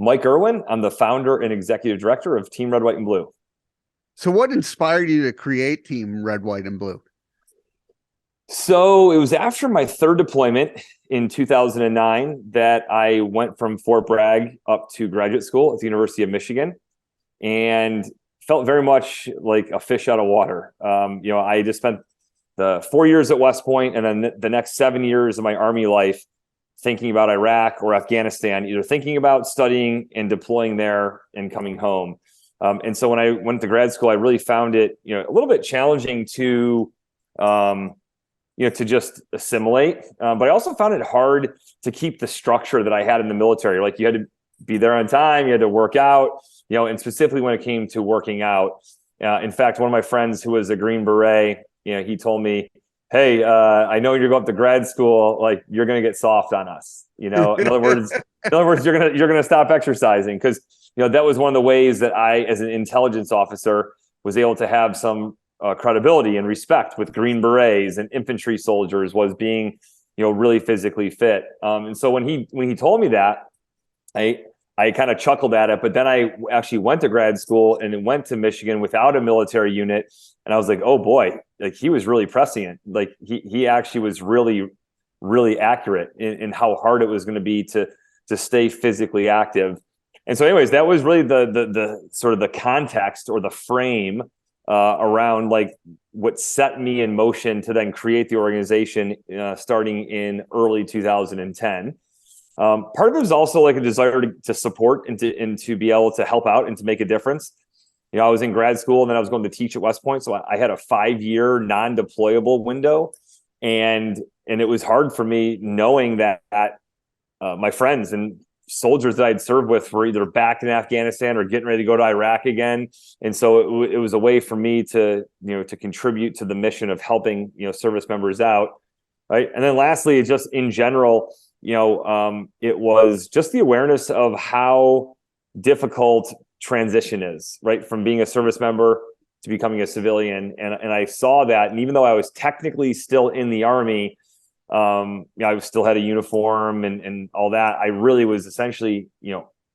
Mike Erwin. I'm the founder and executive director of Team Red, White, and Blue. So what inspired you to create Team Red, White, and Blue? So it was after my third deployment in 2009 that I went from Fort Bragg up to graduate school at the University of Michigan, and felt very much like a fish out of water. I just spent the 4 years at West Point, and then the next 7 years of my Army life thinking about Iraq or Afghanistan, either thinking about studying and deploying there and coming home. And so when I went to grad school, I really found it, a little bit challenging to just assimilate. But I also found it hard to keep the structure that I had in the military. Like, you had to be there on time, you had to work out, and specifically when it came to working out. In fact, one of my friends who was a Green Beret, he told me, hey, I know you're going up to grad school, like, you're going to get soft on us. In other words, you're going to stop exercising, because, that was one of the ways that I, as an intelligence officer, was able to have some credibility and respect with Green Berets and infantry soldiers, was being, really physically fit. And so when he told me that, I kind of chuckled at it, but then I actually went to grad school and went to Michigan without a military unit. And I was like, oh boy, like, he was really prescient. Like, he actually was really, really accurate in how hard it was going to be to stay physically active. And so anyways, that was really the sort of the context or the frame around, like, what set me in motion to then create the organization starting in early 2010. Part of it was also like a desire to support and to be able to help out and to make a difference. I was in grad school and then I was going to teach at West Point. So I had a 5-year non-deployable window. And it was hard for me knowing that my friends and soldiers that I'd served with were either back in Afghanistan or getting ready to go to Iraq again. And so it was a way for me to contribute to the mission of helping, service members out. Right. And then lastly, just in general, it was just the awareness of how difficult transition is, right? From being a service member to becoming a civilian. And I saw that. And even though I was technically still in the Army, I still had a uniform and all that, I really was essentially,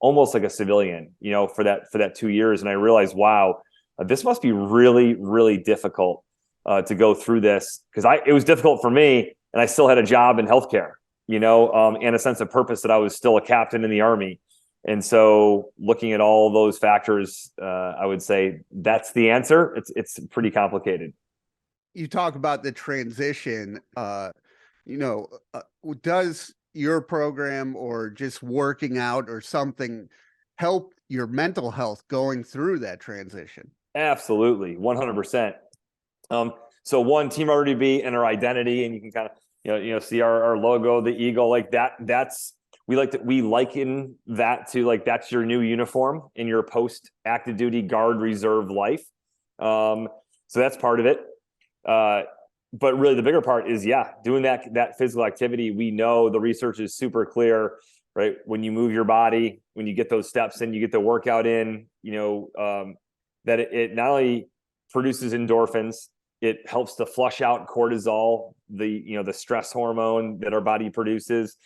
almost like a civilian, for that 2 years. And I realized, wow, this must be really, really difficult to go through this, because it was difficult for me, and I still had a job in healthcare, and a sense of purpose that I was still a captain in the Army. And so looking at all those factors, I would say that's the answer. It's pretty complicated. You talk about the transition, does your program or just working out or something help your mental health going through that transition? Absolutely. 100%. So one, Team RWB and our identity, and you can kind of, see our logo, the eagle, like that. We liken that to, like, that's your new uniform in your post active duty Guard Reserve life. So that's part of it. But really the bigger part is, doing that physical activity. We know the research is super clear, right? When you move your body, when you get those steps in, you get the workout in, that it not only produces endorphins, it helps to flush out cortisol, the stress hormone that our body produces.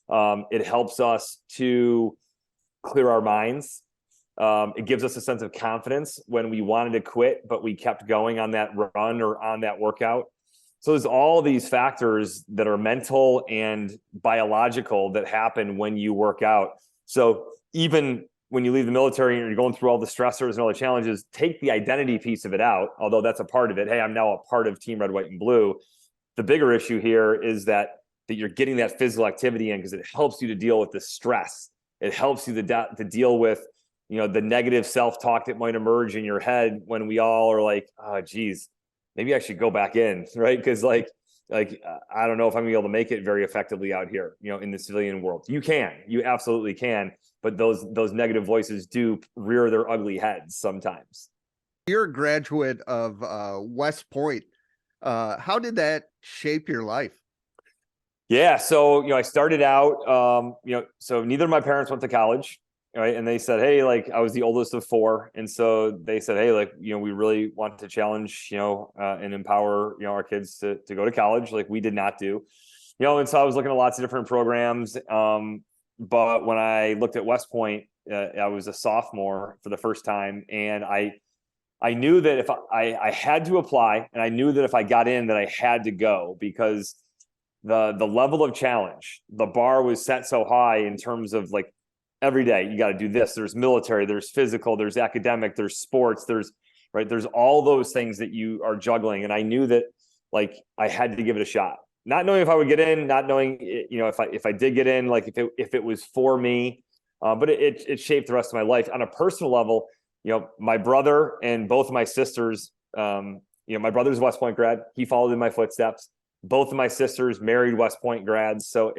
It helps us to clear our minds. It gives us a sense of confidence when we wanted to quit, but we kept going on that run or on that workout. So there's all these factors that are mental and biological that happen when you work out. So even when you leave the military and you're going through all the stressors and all the challenges, take the identity piece of it out, although that's a part of it. Hey, I'm now a part of Team Red, White, and Blue. The bigger issue here is that you're getting that physical activity in, because it helps you to deal with the stress. It helps you to deal with, the negative self-talk that might emerge in your head when we all are like, oh, geez, maybe I should go back in, right? Because I don't know if I'm gonna be able to make it very effectively out here, in the civilian world. You absolutely can, but those negative voices do rear their ugly heads sometimes. You're a graduate of West Point. How did that shape your life? Yeah, so I started out, so neither of my parents went to college. Right. And they said, hey, like, I was the oldest of 4. And so they said, hey, like, we really want to challenge, and empower, our kids to go to college, like we did not do, and so I was looking at lots of different programs. But when I looked at West Point, I was a sophomore for the first time, and I knew that if I had to apply, and I knew that if I got in, that I had to go, because the level of challenge, the bar was set so high in terms of like every day you got to do this. There's military, there's physical, there's academic, there's sports, there's all those things that you are juggling, and I knew that like I had to give it a shot. Not knowing if I would get in, not knowing, you know, if I did get in, like if it was for me, but it shaped the rest of my life on a personal level. You know, my brother and both of my sisters, you know, my brother's a West Point grad. He followed in my footsteps. Both of my sisters married West Point grads. So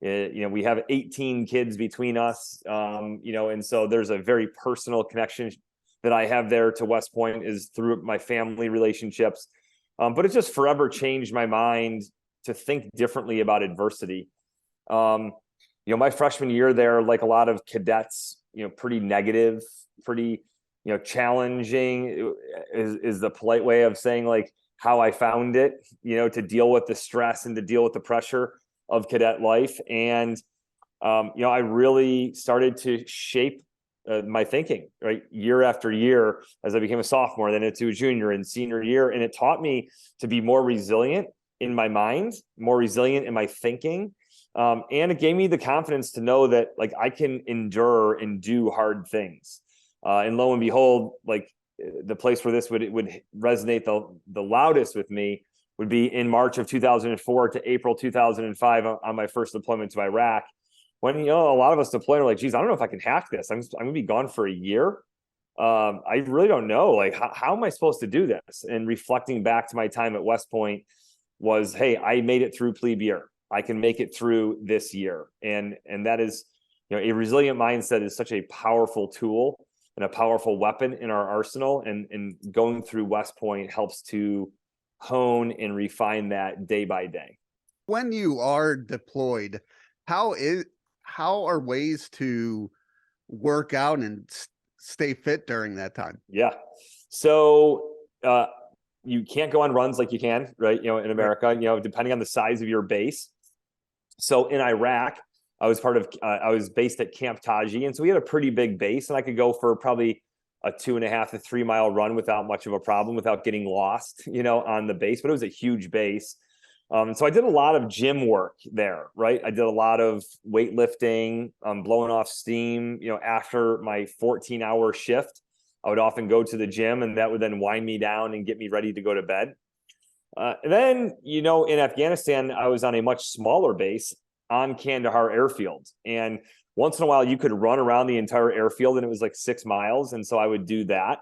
you know, we have 18 kids between us, you know, and so there's a very personal connection that I have there to West Point is through my family relationships. But it just forever changed my mind to think differently about adversity. You know, my freshman year there, like a lot of cadets, you know, pretty negative, pretty, you know, challenging is the polite way of saying like how I found it, you know, to deal with the stress and to deal with the pressure of cadet life. And, you know, I really started to shape my thinking, right, year after year as I became a sophomore, then into a junior and senior year. And it taught me to be more resilient in my mind, more resilient in my thinking. And it gave me the confidence to know that like I can endure and do hard things. And lo and behold, like the place where this would resonate the loudest with me would be in March of 2004 to April 2005 on my first deployment to Iraq. When, you know, a lot of us deploy are like, geez, I don't know if I can hack this. I'm going to be gone for a year. I really don't know. Like, how am I supposed to do this? And reflecting back to my time at West Point was, hey, I made it through plebe year. I can make it through this year. And that is, you know, a resilient mindset is such a powerful tool and a powerful weapon in our arsenal. And going through West Point helps to hone and refine that day by day. When you are deployed, how are ways to work out and stay fit during that time? Yeah. So you can't go on runs like you can, right? You know, in America, you know, depending on the size of your base. So in Iraq, I was based at Camp Taji. And so we had a pretty big base, and I could go for probably a 2.5 to 3 mile run without much of a problem, without getting lost, you know, on the base, but it was a huge base. So I did a lot of gym work there, right? I did a lot of weightlifting, blowing off steam, you know, after my 14-hour shift. I would often go to the gym, and that would then wind me down and get me ready to go to bed. And then, you know, in Afghanistan, I was on a much smaller base on Kandahar Airfield. And once in a while, you could run around the entire airfield, and it was like 6 miles. And so I would do that.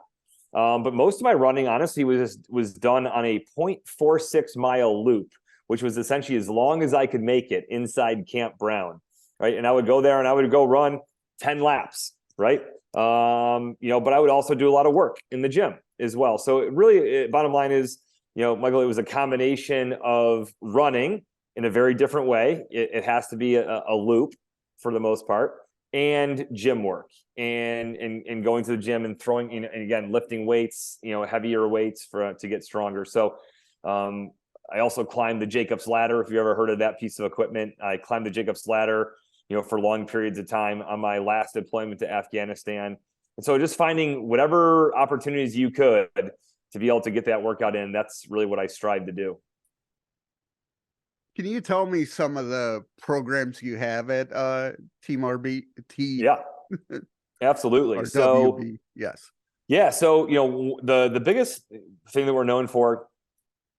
But most of my running, honestly, was done on a 0.46 mile loop, which was essentially as long as I could make it inside Camp Brown, right? And I would go there and I would go run 10 laps, right? You know, but I would also do a lot of work in the gym as well. So it really, bottom line is, you know, Michael, it was a combination of running in a very different way. It has to be a loop for the most part, and gym work and going to the gym and throwing, and again, lifting weights, you know, heavier weights to get stronger. So, I also climbed the Jacob's ladder. If you ever heard of that piece of equipment, I climbed the Jacob's ladder, you know, for long periods of time on my last deployment to Afghanistan. And so just finding whatever opportunities you could to be able to get that workout in, that's really what I strive to do. Can you tell me some of the programs you have at Team RB? Yeah, absolutely. Or so WB, yes. Yeah. So, you know, the biggest thing that we're known for,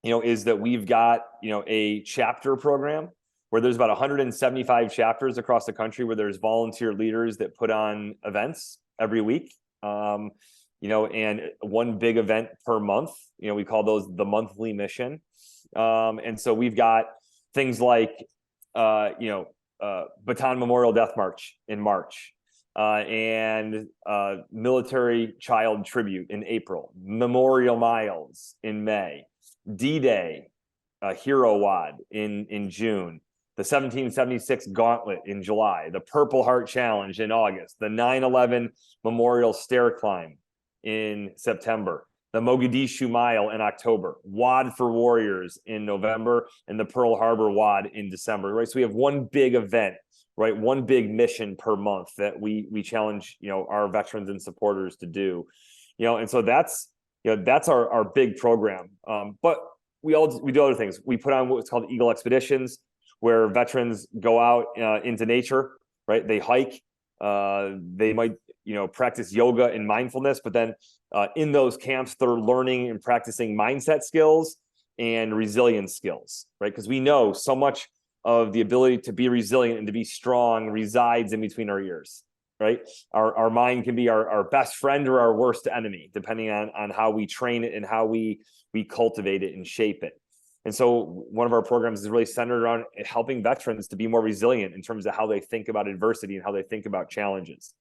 you know, is that we've got, you know, a chapter program where there's about 175 chapters across the country, where there's volunteer leaders that put on events every week, you know, and one big event per month. You know, we call those the monthly mission. And so we've got things like, you know, Bataan Memorial Death March in March, and Military Child Tribute in April, Memorial Miles in May, D-Day, Hero Wad in June, the 1776 Gauntlet in July, the Purple Heart Challenge in August, the 9/11 Memorial Stair Climb in September, the Mogadishu Mile in October, Wad for Warriors in November, and the Pearl Harbor Wad in December, right? So we have one big event right? One big mission per month that we challenge, our veterans and supporters to do, and so that's our big program. But we do other things. We put on what's called Eagle Expeditions, where veterans go out into nature, right? They hike, they might, practice yoga and mindfulness, but then in those camps, they're learning and practicing mindset skills and resilience skills, right? Because we know so much of the ability to be resilient and to be strong resides in between our ears, right? Our mind can be our best friend or our worst enemy, depending on how we train it and how we cultivate it and shape it. And so one of our programs is really centered around helping veterans to be more resilient in terms of how they think about adversity and how they think about challenges.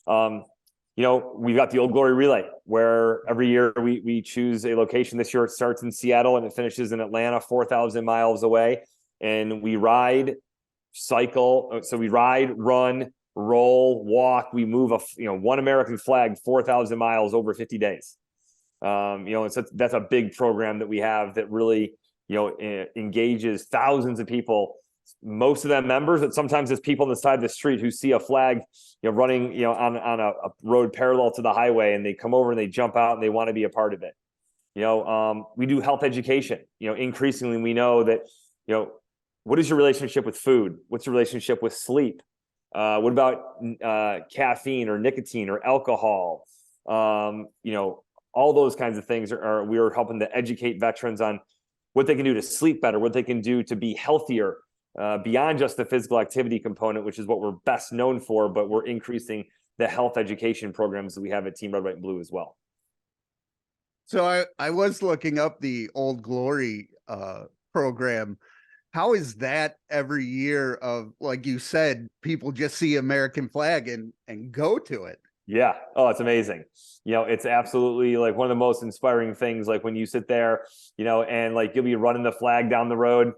We've got the Old Glory Relay, where every year we choose a location. This year it starts in Seattle and it finishes in Atlanta, 4,000 miles away. And we ride, cycle. So we ride, run, roll, walk. We move one American flag 4,000 miles over 50 days. And so that's a big program that we have that really, engages thousands of people. Most of them members, but sometimes it's people on the side of the street who see a flag, running, on a road parallel to the highway, and they come over and they jump out and they want to be a part of it. We do health education. Increasingly we know that, what is your relationship with food? What's your relationship with sleep? What about caffeine or nicotine or alcohol? All those kinds of things we are helping to educate veterans on what they can do to sleep better, what they can do to be healthier, beyond just the physical activity component, which is what we're best known for, but we're increasing the health education programs that we have at Team Red, White, and Blue as well. So I was looking up the Old Glory program. How is that every year of, like you said, people just see American flag and go to it? Yeah. Oh, it's amazing. It's absolutely like one of the most inspiring things, like when you sit there, and like you'll be running the flag down the road,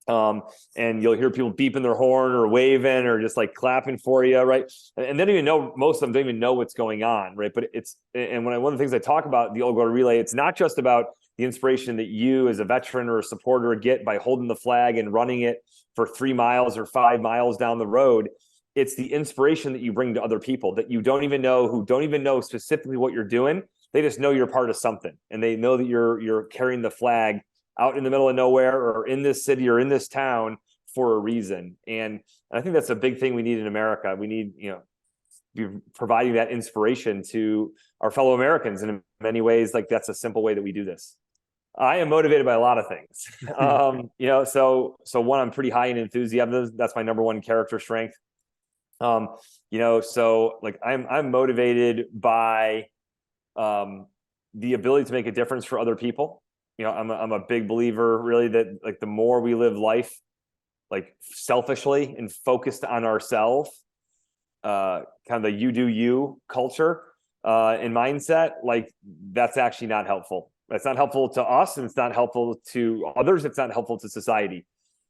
and you'll hear people beeping their horn or waving or just like clapping for you, right? And they don't even know, most of them don't even know what's going on, right? But one of the things I talk about the Old Glory Relay, it's not just about the inspiration that you as a veteran or a supporter get by holding the flag and running it for 3 miles or 5 miles down the road. It's the inspiration that you bring to other people that you don't even know, who don't even know specifically what you're doing. They just know you're part of something, and they know that you're carrying the flag out in the middle of nowhere or in this city or in this town for a reason. And I think that's a big thing we need in America. We need, be providing that inspiration to our fellow Americans. And in many ways, like that's a simple way that we do this. I am motivated by a lot of things. So one, I'm pretty high in enthusiasm. That's my number one character strength. So like I'm motivated by the ability to make a difference for other people. I'm a big believer really that like the more we live life like selfishly and focused on ourselves, kind of the you do you culture and mindset, like that's actually not helpful. That's not helpful to us, and it's not helpful to others. It's not helpful to society.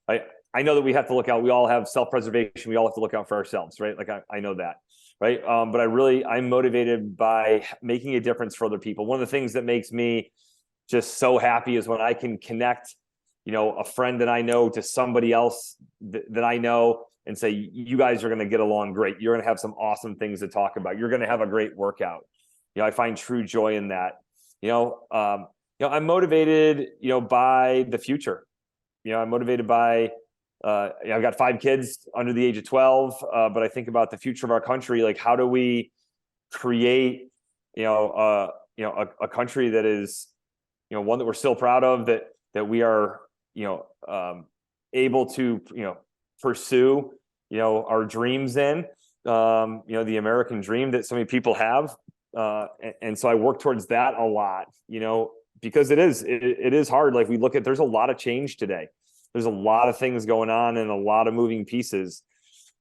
I know that we have to look out. We all have self-preservation. We all have to look out for ourselves, right? Like I know that, right? But I'm motivated by making a difference for other people. One of the things that makes me just so happy is when I can connect, a friend that I know to somebody else that I know and say, you guys are going to get along great. You're going to have some awesome things to talk about. You're going to have a great workout. I find true joy in that. I'm motivated, by the future. I'm motivated by, I've got 5 kids under the age of 12, but I think about the future of our country. Like, how do we create, a country that is, one that we're still proud of, that we are, able to, pursue, our dreams in, the American dream that so many people have. And so I work towards that a lot, because it is hard. Like we look at, there's a lot of change today. There's a lot of things going on and a lot of moving pieces,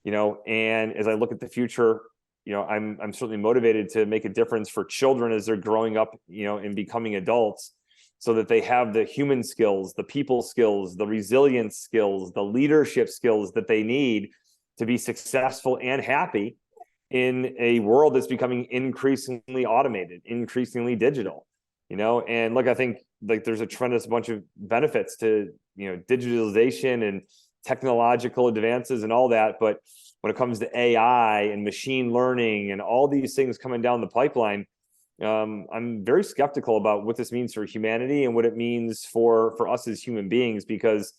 and as I look at the future, I'm certainly motivated to make a difference for children as they're growing up, and becoming adults, so that they have the human skills, the people skills, the resilience skills, the leadership skills that they need to be successful and happy in a world that's becoming increasingly automated, increasingly digital, and look, I think like there's a tremendous bunch of benefits to, digitalization and technological advances and all that, but when it comes to AI and machine learning and all these things coming down the pipeline, I'm very skeptical about what this means for humanity and what it means for us as human beings, because,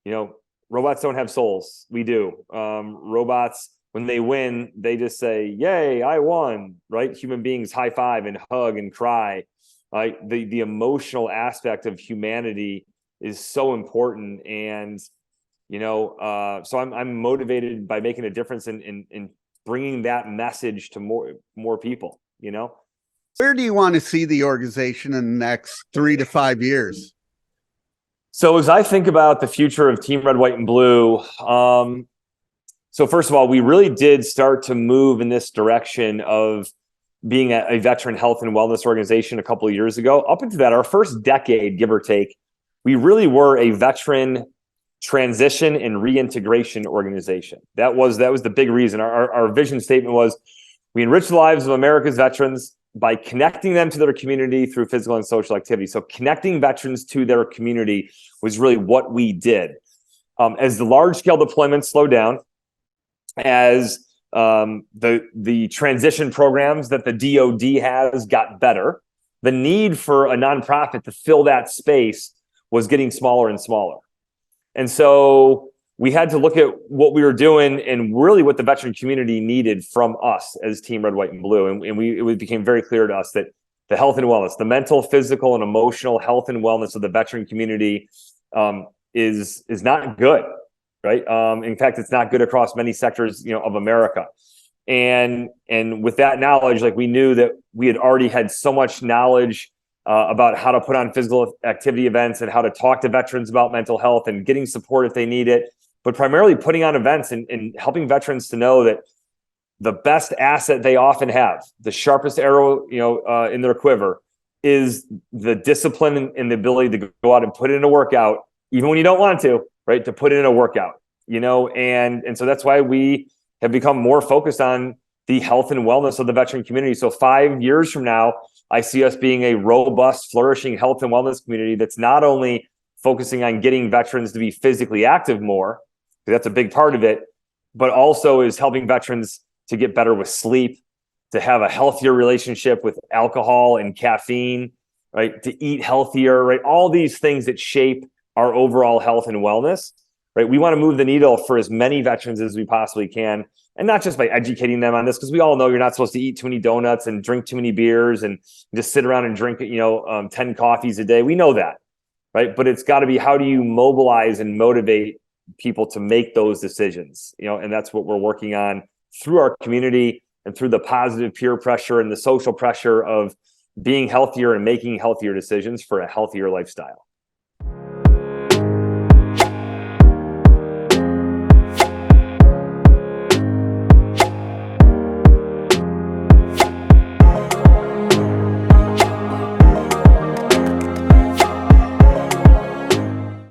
you know, robots don't have souls. We do. Robots, when they win, they just say, "Yay, I won!" Right? Human beings high five and hug and cry. Right? The emotional aspect of humanity is so important, and so I'm motivated by making a difference in bringing that message to more people. Where do you want to see the organization in the next 3 to 5 years? So as I think about the future of Team Red, White, and Blue, so first of all, we really did start to move in this direction of being a veteran health and wellness organization a couple of years ago. Up until that, our first decade, give or take, we really were a veteran transition and reintegration organization. That was the big reason. Our vision statement was, we enrich the lives of America's veterans by connecting them to their community through physical and social activity. So connecting veterans to their community was really what we did. As the large-scale deployments slowed down, as the transition programs that the DoD has got better, the need for a nonprofit to fill that space was getting smaller and smaller. And so we had to look at what we were doing and really what the veteran community needed from us as Team Red, White, and Blue. And it became very clear to us that the health and wellness, the mental, physical, and emotional health and wellness of the veteran community is not good, right? In fact, it's not good across many sectors, of America. And with that knowledge, like, we knew that we had already had so much knowledge about how to put on physical activity events and how to talk to veterans about mental health and getting support if they need it, but primarily putting on events and helping veterans to know that the best asset they often have, the sharpest arrow, in their quiver, is the discipline and the ability to go out and put in a workout, even when you don't want to, right? To put in a workout, and so that's why we have become more focused on the health and wellness of the veteran community. So 5 years from now, I see us being a robust, flourishing health and wellness community that's not only focusing on getting veterans to be physically active more, because that's a big part of it, but also is helping veterans to get better with sleep, to have a healthier relationship with alcohol and caffeine, right? To eat healthier, right? All these things that shape our overall health and wellness, right? We want to move the needle for as many veterans as we possibly can. And not just by educating them on this, because we all know you're not supposed to eat too many donuts and drink too many beers and just sit around and drink, 10 coffees a day. We know that, right? But it's got to be, how do you mobilize and motivate people to make those decisions? And that's what we're working on through our community and through the positive peer pressure and the social pressure of being healthier and making healthier decisions for a healthier lifestyle.